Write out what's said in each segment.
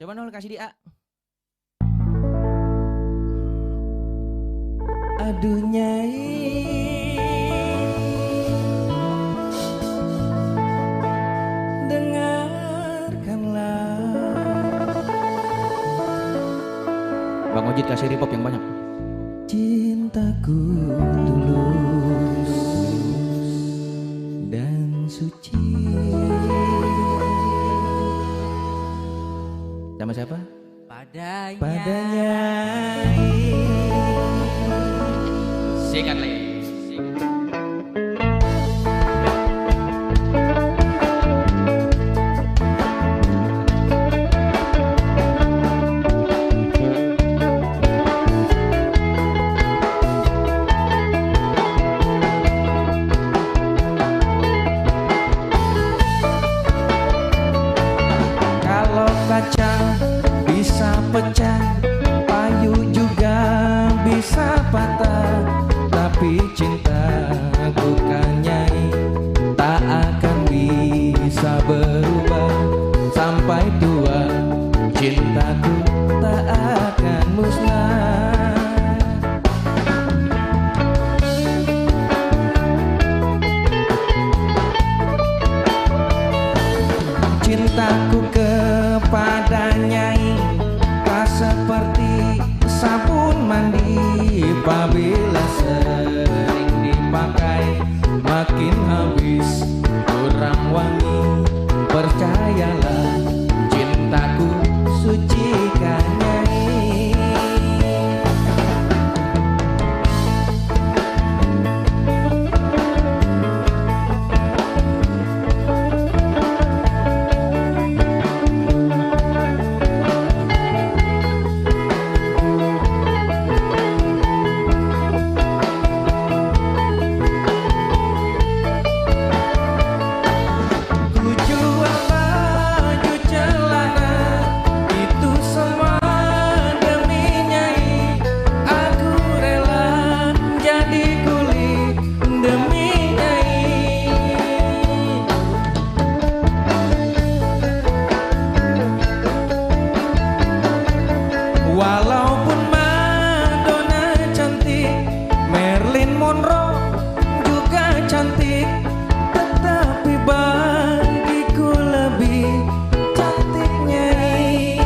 Coba nol kasih di A. Aduh Nyai, dengarkanlah. Bang Ojit kasih repop yang banyak. Cintaku tulus dan suci. Sama siapa? Padanya. Sikat lagi. Kalau kaca bisa pecah, payu juga bisa patah, tapi cinta bukannya tak akan bisa berubah sampai tua. Cintaku tak akan musnah. Cintaku kepadanya tak seperti sabun mandi, apabila sering dipakai makin habis kurang wangi. Percayalah cintaku suci kanyai. Walaupun Madonna cantik, Marilyn Monroe juga cantik, tetapi bagiku lebih cantik Nyai.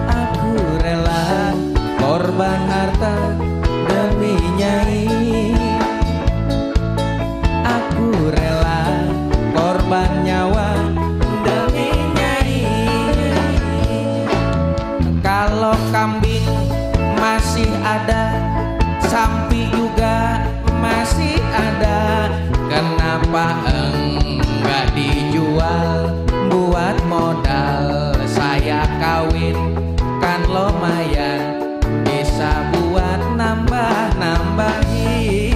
Aku rela korban harta demi Nyai. Aku rela korban nyawa demi Nyai. Kalau kambing masih ada, sapi juga masih ada, kenapa enggak dijual buat modal saya kawin? Kan lumayan bisa buat nambah-nambahin.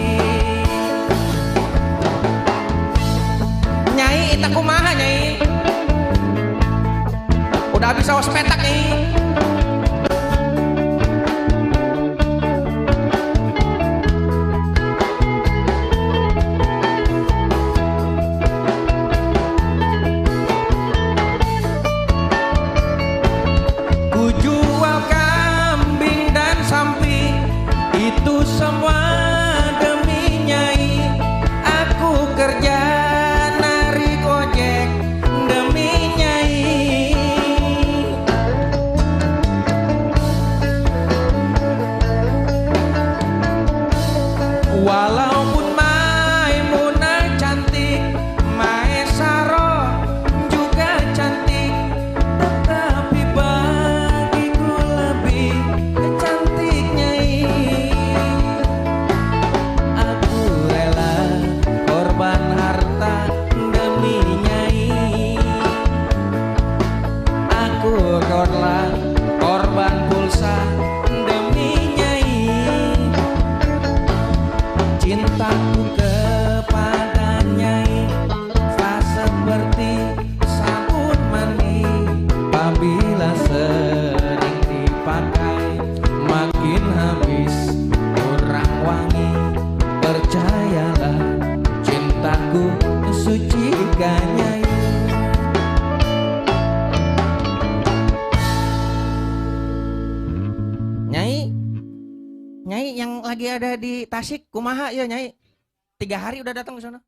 Nyai, ita kumaha Nyai? Udah bisa ospetak nih. Jual kambing dan sapi, itu semua demi Nyai. Aku kerja narik ojek demi Nyai. Nyai yang lagi ada di Tasik, kumaha ya Nyai? 3 hari udah datang ke sana.